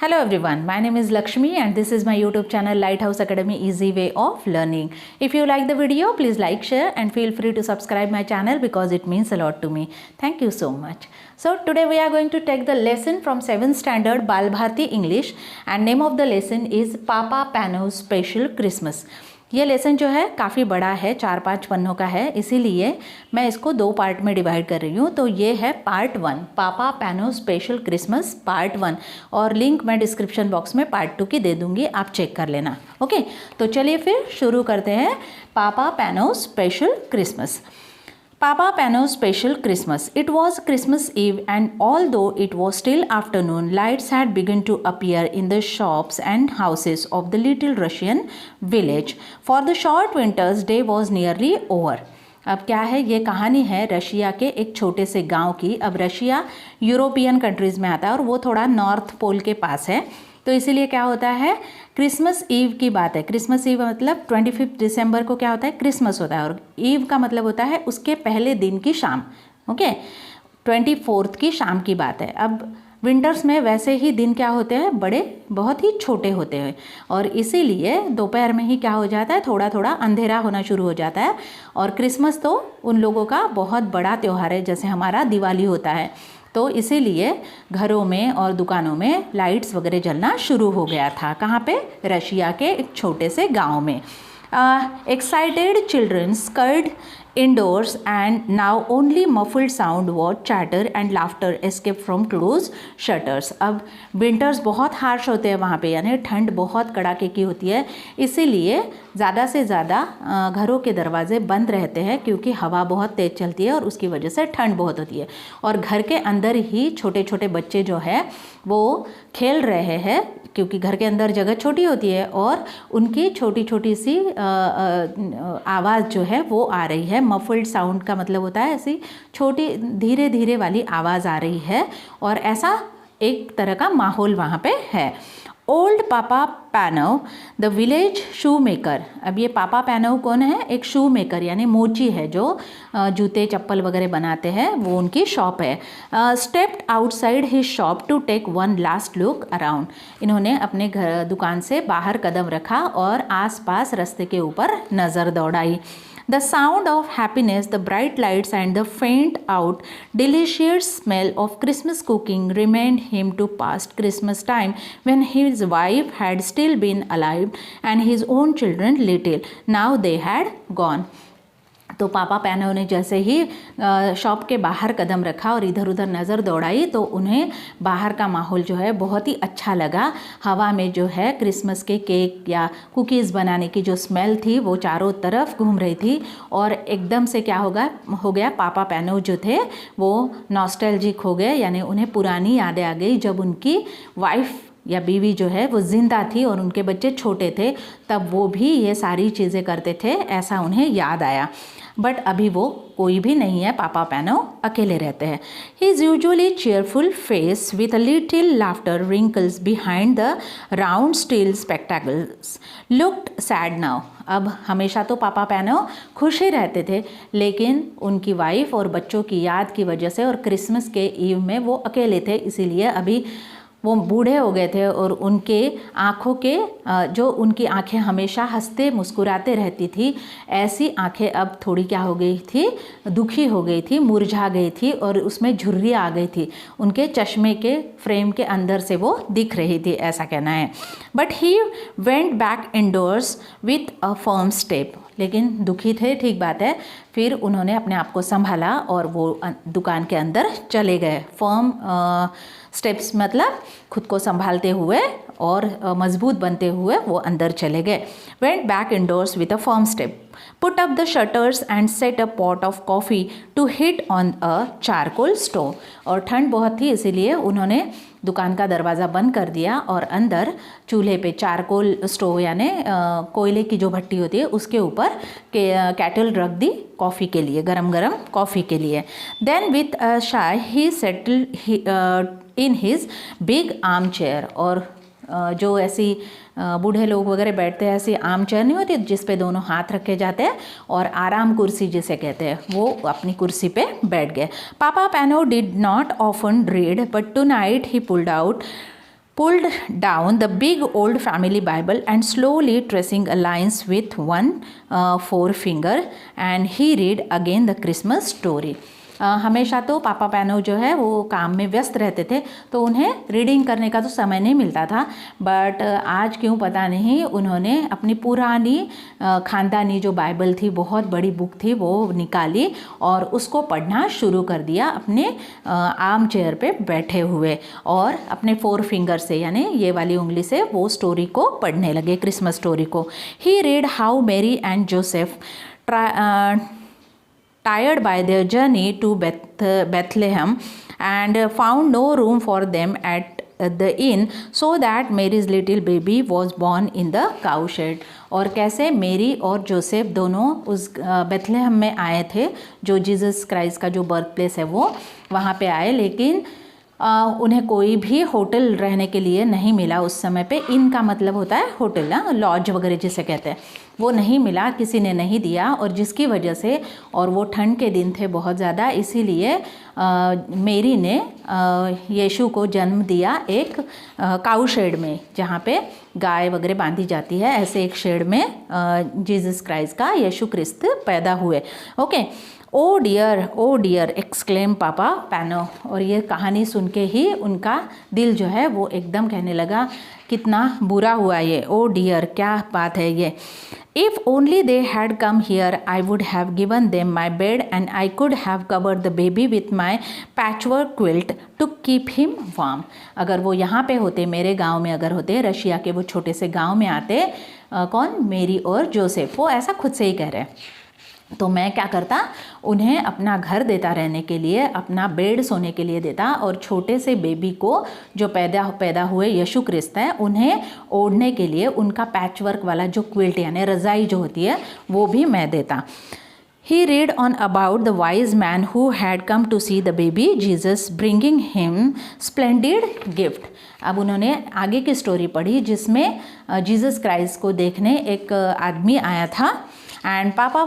Hello everyone, my name is Lakshmi and this is my YouTube channel Lighthouse Academy Easy Way of Learning. If you like the video, please like, share and feel free to subscribe my channel because it means a lot to me. Thank you so much. So today we are going to take the lesson from 7th standard Bal Bharti English and name of the lesson is Papa Pano's Special Christmas. ये lesson जो है काफ़ी बड़ा है, 4-5 पन्नों का है, इसीलिए मैं इसको 2 पार्ट में डिवाइड कर रही हूँ. तो ये है पार्ट 1 पापा पैनो स्पेशल क्रिसमस पार्ट 1 और लिंक मैं डिस्क्रिप्शन बॉक्स में पार्ट 2 की दे दूँगी, आप चेक कर लेना. ओके, तो चलिए फिर शुरू करते हैं. पापा pano special Christmas. Papa Pano's Special Christmas. It was Christmas Eve and although it was still afternoon, lights had begun to appear in the shops and houses of the little Russian village. For the short winter's day was nearly over. अब क्या है, ये कहानी है Russia के एक छोटे से गांव की. अब रशिया यूरोपियन कंट्रीज़ में आता है और वो थोड़ा नॉर्थ पोल के पास है, तो इसीलिए क्या होता है, क्रिसमस ईव की बात है. क्रिसमस ईव मतलब 25 दिसंबर को क्या होता है, क्रिसमस होता है और ईव का मतलब होता है उसके पहले दिन की शाम. ओके, 24 की शाम की बात है. अब विंटर्स में वैसे ही दिन क्या होते हैं, बड़े बहुत ही छोटे होते हैं और इसीलिए दोपहर में ही क्या हो जाता है, थोड़ा थोड़ा अंधेरा होना शुरू हो जाता है. और क्रिसमस तो उन लोगों का बहुत बड़ा त्यौहार है, जैसे हमारा दिवाली होता है. तो इसीलिए घरों में और दुकानों में लाइट्स वगैरह जलना शुरू हो गया था. कहाँ पे, रशिया के एक छोटे से गांव में. Excited children scared indoors and now only muffled sound was chatter and laughter escaped from closed shutters. अब विंटर्स बहुत हार्श होते हैं वहाँ पे, यानी ठंड बहुत कड़ाके की होती है, इसीलिए ज़्यादा से ज़्यादा घरों के दरवाजे बंद रहते हैं क्योंकि हवा बहुत तेज़ चलती है और उसकी वजह से ठंड बहुत होती है. और घर के अंदर ही छोटे छोटे बच्चे जो है वो खेल रहे हैं क्योंकि घर के अंदर जगह छोटी होती है और उनकी छोटी छोटी सी आवाज़ जो है वो आ रही है. मफल्ड साउंड का मतलब होता है ऐसी छोटी धीरे धीरे वाली आवाज़ आ रही है और ऐसा एक तरह का माहौल वहाँ पे है. ओल्ड पापा pano the village shoe maker. अब ये पापा पैनो कौन है, एक शू मेकर यानी मोची है जो जूते चप्पल वगैरह बनाते हैं, वो उनकी शॉप है. Stepped outside his shop to take one last look around. इन्होंने अपने घर दुकान से बाहर कदम रखा और आसपास रास्ते के ऊपर नज़र दौड़ाई. The sound of happiness, the bright lights and the faint out delicious smell of Christmas cooking remained him to past Christmas time when his wife had still been alive and his own children little. Now they had gone. तो पापा pano ने जैसे ही shop के बाहर कदम रखा और इधर उधर नज़र दौड़ाई तो उन्हें बाहर का माहौल जो है बहुत ही अच्छा लगा. हवा में जो है क्रिसमस के केक या कुकीज़ बनाने की जो स्मेल थी वो चारों तरफ घूम रही थी और एकदम से क्या हो गया, पापा पैनो जो थे वो नॉस्टैल्जिक हो गए, यानी उन्हें पुरानी यादें आ गई जब उनकी वाइफ या बीवी जो है वो ज़िंदा थी और उनके बच्चे छोटे थे, तब वो भी ये सारी चीज़ें करते थे, ऐसा उन्हें याद आया. बट अभी वो कोई भी नहीं है, पापा पैनो अकेले रहते हैं. His usually cheerful face with a little laughter wrinkles behind the round steel spectacles looked sad now. अब हमेशा तो पापा पैनो खुश ही रहते थे, लेकिन उनकी वाइफ और बच्चों की याद की वजह से और क्रिसमस के ईव में वो अकेले थे, इसीलिए अभी वो बूढ़े हो गए थे और उनके आँखों के जो उनकी आँखें हमेशा हंसते मुस्कुराते रहती थी, ऐसी आँखें अब थोड़ी क्या हो गई थी, दुखी हो गई थी, मुरझा गई थी और उसमें झुर्री आ गई थी. उनके चश्मे के फ्रेम के अंदर से वो दिख रही थी, ऐसा कहना है. But he went back indoors with a firm step. लेकिन दुखी थे, ठीक बात है, फिर उन्होंने अपने आप को संभाला और वो दुकान के अंदर चले गए. फर्म स्टेप्स मतलब खुद को संभालते हुए और मजबूत बनते हुए वो अंदर चले गए. Went back indoors with a firm step, put up the shutters and set a pot of coffee to heat on a charcoal stove. और ठंड बहुत थी इसीलिए उन्होंने दुकान का दरवाज़ा बंद कर दिया और अंदर चूल्हे पे चारकोल स्टोव यानी कोयले की जो भट्टी होती है उसके ऊपर कैटल रख दी कॉफ़ी के लिए, गरम गरम कॉफ़ी के लिए. Then with a sigh he settle in his big armchair. और जो ऐसी बूढ़े लोग वगैरह बैठते हैं, ऐसी आर्म चेयर नहीं होती जिस पे दोनों हाथ रखे जाते हैं, और आराम कुर्सी जिसे कहते हैं, वो अपनी कुर्सी पे बैठ गए. Papa Panov did not often read but tonight he pulled down the big old family Bible and slowly tracing a lines with one forefinger, and he read again the Christmas story. हमेशा तो पापा pano जो है वो काम में व्यस्त रहते थे, तो उन्हें रीडिंग करने का तो समय नहीं मिलता था, बट आज क्यों पता नहीं उन्होंने अपनी पुरानी ख़ानदानी जो बाइबल थी, बहुत बड़ी बुक थी, वो निकाली और उसको पढ़ना शुरू कर दिया अपने आर्म चेयर पे बैठे हुए, और अपने 4 फिंगर से यानी ये वाली उंगली से वो स्टोरी को पढ़ने लगे, क्रिसमस स्टोरी को. He read how Mary and Joseph tired by their journey to Bethlehem and found no room for them at the inn, so that Mary's little baby was born in the cowshed. और कैसे मेरी और Joseph दोनों उस Bethlehem में आए थे, जो जीसस क्राइस्ट का जो बर्थ प्लेस है वो वहाँ पे आए, लेकिन उन्हें कोई भी होटल रहने के लिए नहीं मिला उस समय पे. इन का मतलब होता है होटल ना, लॉज वगैरह जिसे कहते हैं, वो नहीं मिला, किसी ने नहीं दिया, और जिसकी वजह से, और वो ठंड के दिन थे बहुत ज़्यादा, इसीलिए मेरी ने यीशु को जन्म दिया एक काऊ शेड में, जहाँ पे गाय वगैरह बांधी जाती है, ऐसे एक शेड में जीसस क्राइस्ट का यीशु क्रिस्त पैदा हुए. ओके. ओ डियर एक्सक्लेम पापा पैनो. और ये कहानी सुन के ही उनका दिल जो है वो एकदम कहने लगा कितना बुरा हुआ ये, ओ डियर क्या बात है ये. If only they had come here, I would have given them my bed and I could have covered the baby with my patchwork quilt to keep him warm. अगर वो यहाँ पे होते, मेरे गांव में अगर होते, रशिया के वो छोटे से गांव में आते, कौन, मेरी और जोसेफ, वो ऐसा खुद से ही कह रहे हैं, तो मैं क्या करता, उन्हें अपना घर देता रहने के लिए, अपना बेड सोने के लिए देता, और छोटे से बेबी को जो पैदा हुए यीशु क्रिस्त है, उन्हें ओढ़ने के लिए उनका पैचवर्क वाला जो क्विल्ट यानी रज़ाई जो होती है वो भी मैं देता. He read on about the wise man who had come to see the baby Jesus, bringing him splendid gift. अब उन्होंने आगे की स्टोरी पढ़ी जिसमें जीसस क्राइस्ट को देखने एक आदमी आया था. And Papa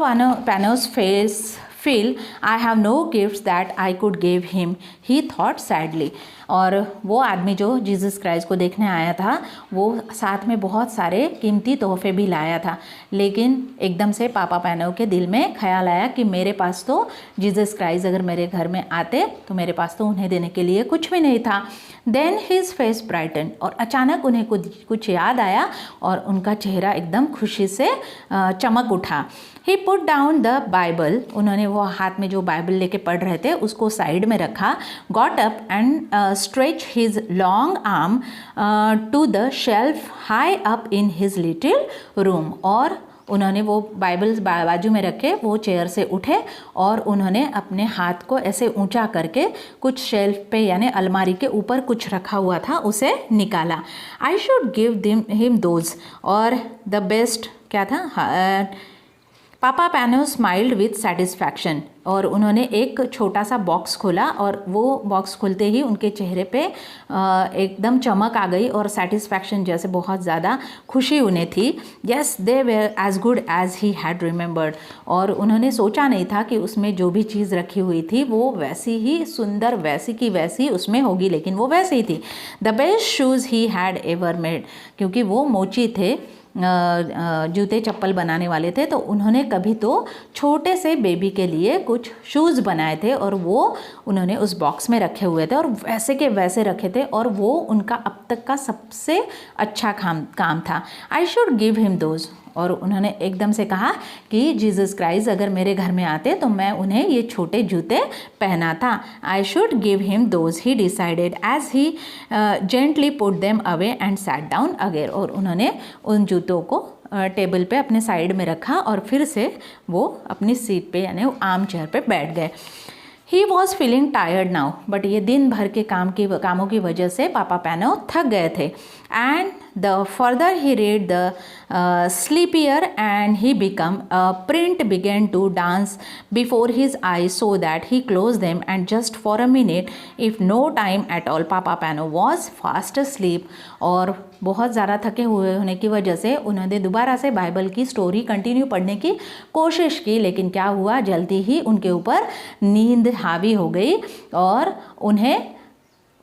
Pano's face fell. I have no gifts that I could give him, he thought sadly. और वो आदमी जो जीसस क्राइस्ट को देखने आया था, वो साथ में बहुत सारे कीमती तोहफे भी लाया था, लेकिन एकदम से पापा पैनो के दिल में ख्याल आया कि मेरे पास तो जीसस क्राइस्ट अगर मेरे घर में आते तो मेरे पास तो उन्हें देने के लिए कुछ भी नहीं था. Then his face brighten. और अचानक उन्हें कुछ याद आया और उनका चेहरा एकदम खुशी से चमक उठा. ही पुट डाउन द बाइबल. उन्होंने वो हाथ में जो बाइबल लेके पढ़ रहे थे उसको साइड में रखा. Got up and stretch his long arm to the shelf high up in his little room. और उन्होंने वो बाइबल बाजू में रखे, वो चेयर से उठे और उन्होंने अपने हाथ को ऐसे ऊंचा करके कुछ शेल्फ पे यानी अलमारी के ऊपर कुछ रखा हुआ था उसे निकाला. आई शुड गिव हिम दोज. और द बेस्ट क्या था, पापा पैनो स्माइल्ड विथ सेटिस्फैक्शन. और उन्होंने एक छोटा सा बॉक्स खोला और वो बॉक्स खुलते ही उनके चेहरे पे एकदम चमक आ गई और सेटिस्फैक्शन जैसे बहुत ज़्यादा खुशी उन्हें थी. Yes they were as good as he had remembered. और उन्होंने सोचा नहीं था कि उसमें जो भी चीज़ रखी हुई थी वो वैसी ही सुंदर, वैसी की वैसी उसमें होगी, लेकिन वो वैसे ही थी. The best shoes he had ever made. क्योंकि वो मोची थे, जूते चप्पल बनाने वाले थे, तो उन्होंने कभी तो छोटे से बेबी के लिए कुछ शूज़ बनाए थे और वो उन्होंने उस बॉक्स में रखे हुए थे और वैसे के वैसे रखे थे और वो उनका अब तक का सबसे अच्छा काम था. आई शुड गिव हिम दोज. और उन्होंने एकदम से कहा कि जीसस क्राइस्ट अगर मेरे घर में आते तो मैं उन्हें ये छोटे जूते पहनाता. I should give him those he decided as he gently put them away and sat down again. और उन्होंने उन जूतों को टेबल पे अपने साइड में रखा और फिर से वो अपनी सीट पे यानी आर्म चेयर पे बैठ गए. He was feeling tired now. But ये दिन भर के कामों की वजह से पापा पैनो थक गए थे. And the further he read the sleepier and he become a print began to dance before his eyes so that he closed them and just for a minute if no time at all Papa Pano was fast asleep. और बहुत ज़्यादा थके हुए होने की वजह से उन्होंने दोबारा से बाइबल की स्टोरी कंटिन्यू पढ़ने की कोशिश की, लेकिन क्या हुआ, जल्दी ही उनके ऊपर नींद हावी हो गई और उन्हें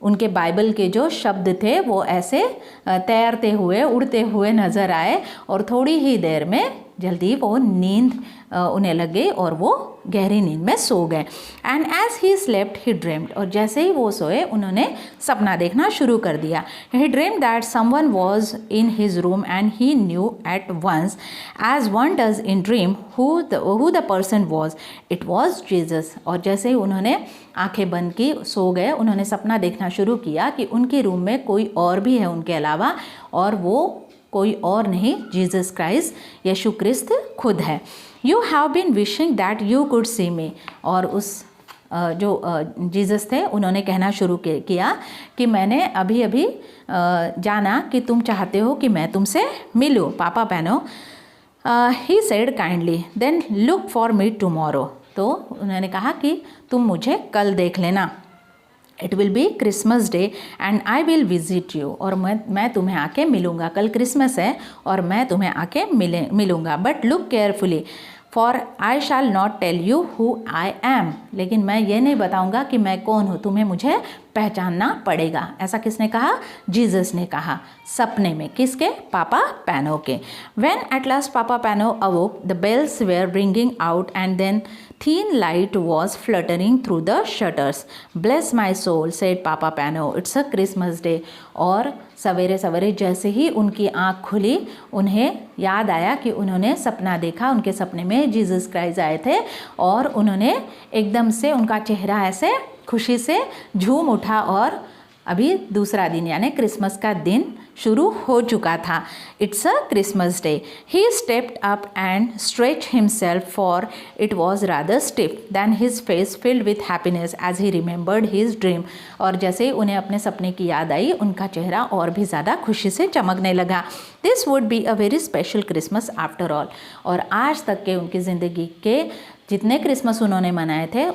उनके बाइबल के जो शब्द थे वो ऐसे तैरते हुए उड़ते हुए नज़र आए और थोड़ी ही देर में जल्दी वो नींद उन्हें लग गई और वो गहरी नींद में सो गए। And as he slept he dreamed, और जैसे ही वो सोए उन्होंने सपना देखना शुरू कर दिया। He dreamed that someone was in his room and he knew at once as one does in dream who the person was, it was Jesus. और जैसे ही उन्होंने आंखें बंद की, सो गए, उन्होंने सपना देखना शुरू किया कि उनके रूम में कोई और भी है उनके अलावा, और वो कोई और नहीं, जीसस क्राइस्ट यीशु क्रिस्त खुद है। You have been wishing that you could see me, और उस जो जीसस थे उन्होंने कहना शुरू किया कि मैंने अभी अभी जाना कि तुम चाहते हो कि मैं तुमसे मिलूँ, Papa Panov. He said kindly then look for me tomorrow, तो उन्होंने कहा कि तुम मुझे कल देख लेना। It will be Christmas day and I will visit you, और मैं तुम्हें आके मिलूँगा। कल क्रिसमस है और मैं तुम्हें आके मिलूँगा। But look carefully for I shall not tell you who I am, लेकिन मैं ये नहीं बताऊँगा कि मैं कौन हूँ, तुम्हें मुझे पहचानना पड़ेगा। ऐसा किसने कहा? जीसस ने कहा सपने में। किसके? पापा पैनो के। When at last Papa Panov awoke the bells were ringing out and then thin light was fluttering through the shutters. Bless my soul, said Papa Pano. It's a Christmas day. और सवेरे सवेरे जैसे ही उनकी आँख खुली, उन्हें याद आया कि उन्होंने सपना देखा। उनके सपने में जीसस क्राइस्ट आए थे और उन्होंने एकदम से उनका चेहरा ऐसे खुशी से झूम उठा और अभी दूसरा दिन यानी क्रिसमस का दिन शुरू हो चुका था। It's a Christmas day. He stepped up and stretch himself for it was rather stiff then his face filled with happiness as he remembered his dream. और जैसे ही उन्हें अपने सपने की याद आई, उनका चेहरा और भी ज़्यादा खुशी से चमकने लगा। This would be a very special Christmas after all. और आज तक के उनकी ज़िंदगी के जितने क्रिसमस उन्होंने मनाए थे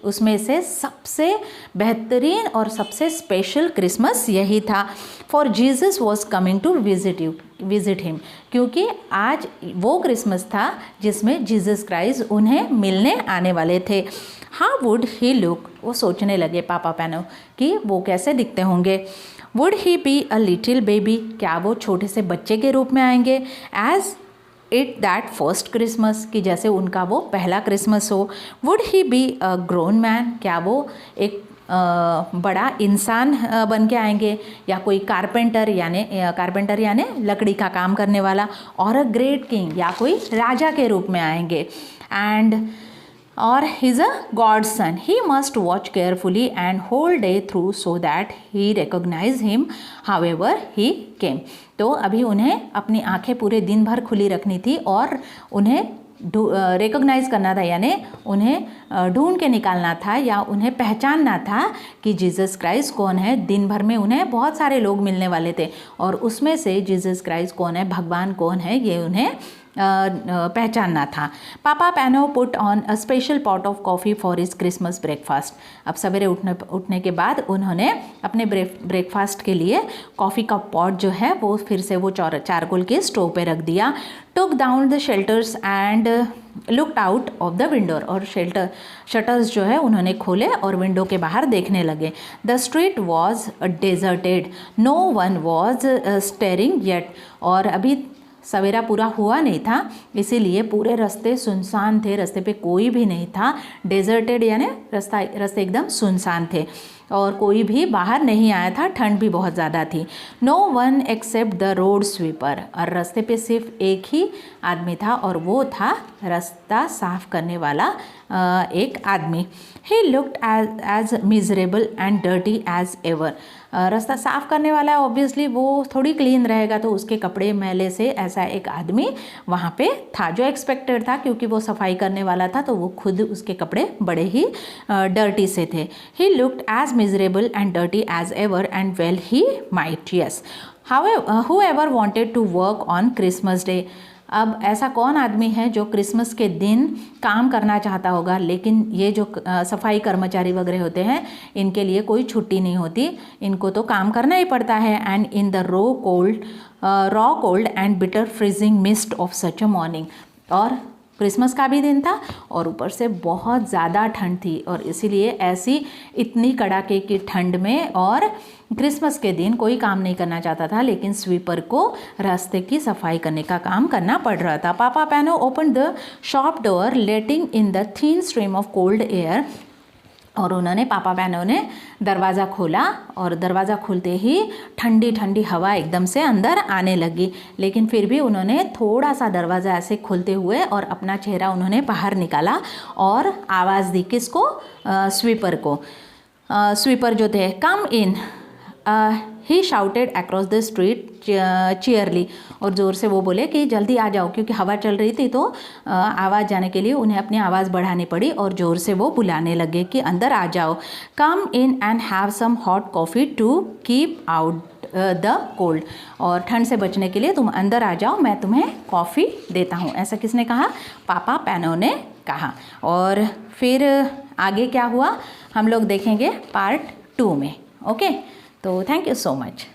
उसमें से सबसे बेहतरीन और सबसे स्पेशल क्रिसमस यही था। For Jesus was coming to visit him, क्योंकि आज वो क्रिसमस था जिसमें जीसस क्राइस्ट उन्हें मिलने आने वाले थे। हाउ वुड ही लुक, वो सोचने लगे पापा पैनो कि वो कैसे दिखते होंगे। Would he be a little baby, क्या वो छोटे से बच्चे के रूप में आएंगे। As it that first Christmas, कि जैसे उनका वो पहला क्रिसमस हो। Would he be a grown man, क्या वो एक बड़ा इंसान बन के आएंगे, या कोई कारपेंटर यानी लकड़ी का काम करने वाला, और अ ग्रेट किंग, या कोई राजा के रूप में आएंगे। And or he's a God's son. He must watch carefully and whole day through so that he recognize him however he came. तो अभी उन्हें अपनी आंखें पूरे दिन भर खुली रखनी थी और उन्हें रिकॉग्नाइज करना था, यानी उन्हें ढूंढ के निकालना था या उन्हें पहचानना था कि जीसस क्राइस्ट कौन है। दिन भर में उन्हें बहुत सारे लोग मिलने वाले थे और उसमें से जीसस क्राइस्ट कौन है, भगवान कौन है, ये उन्हें पहचानना था। पापा pano put on a special pot of coffee for his Christmas breakfast. अब सवेरे उठने के बाद उन्होंने अपने ब्रेकफास्ट के लिए कॉफ़ी का पॉट जो है वो फिर से वो चारकोल के स्टोव पे रख दिया। टुक down the shelters and looked out of the window, और शटर्स जो है उन्होंने खोले और विंडो के बाहर देखने लगे। The street was deserted, no one was stirring yet, और अभी सवेरा पूरा हुआ नहीं था इसीलिए पूरे रास्ते सुनसान थे, रास्ते पे कोई भी नहीं था। डेजर्टेड यानी रास्ते एकदम सुनसान थे और कोई भी बाहर नहीं आया था, ठंड भी बहुत ज़्यादा थी। No one except the road sweeper, और रास्ते पे सिर्फ एक ही आदमी था और वो था रास्ता साफ करने वाला एक आदमी। He looked as miserable and dirty as ever, रास्ता साफ करने वाला है, ऑब्वियसली वो थोड़ी क्लीन रहेगा तो उसके कपड़े मैले से ऐसा एक आदमी वहाँ पे था जो एक्सपेक्टेड था, क्योंकि वो सफाई करने वाला था तो वो खुद उसके कपड़े बड़े ही डर्टी से थे। He looked as miserable and dirty as ever, and well he might, yes. However, whoever wanted to work on Christmas Day, अब ऐसा कौन आदमी है जो क्रिसमस के दिन काम करना चाहता होगा, लेकिन ये जो सफाई कर्मचारी वगैरह होते हैं इनके लिए कोई छुट्टी नहीं होती, इनको तो काम करना ही पड़ता है। And in the raw cold and bitter freezing mist of such a morning, और क्रिसमस का भी दिन था और ऊपर से बहुत ज़्यादा ठंड थी और इसीलिए ऐसी इतनी कड़ाके की ठंड में और क्रिसमस के दिन कोई काम नहीं करना चाहता था, लेकिन स्वीपर को रास्ते की सफाई करने का काम करना पड़ रहा था। पापा pano open the shop door letting in the thin stream of cold air. और उन्होंने पापा पैनो ने दरवाज़ा खोला और दरवाज़ा खुलते ही ठंडी ठंडी हवा एकदम से अंदर आने लगी, लेकिन फिर भी उन्होंने थोड़ा सा दरवाज़ा ऐसे खोलते हुए और अपना चेहरा उन्होंने बाहर निकाला और आवाज़ दी, किसको? स्वीपर को। स्वीपर जो थे, कम इन ही शाउटेड अक्रॉस द स्ट्रीट चीयरली, और ज़ोर से वो बोले कि जल्दी आ जाओ, क्योंकि हवा चल रही थी तो आवाज़ जाने के लिए उन्हें अपनी आवाज़ बढ़ानी पड़ी और ज़ोर से वो बुलाने लगे कि अंदर आ जाओ। Come in and have some hot coffee to keep out the cold, और ठंड से बचने के लिए तुम अंदर आ जाओ, मैं तुम्हें कॉफ़ी देता हूँ। ऐसा किसने कहा? पापा पैनो ने कहा। और फिर आगे क्या हुआ हम लोग देखेंगे पार्ट 2 में। ओके, तो थैंक यू सो मच।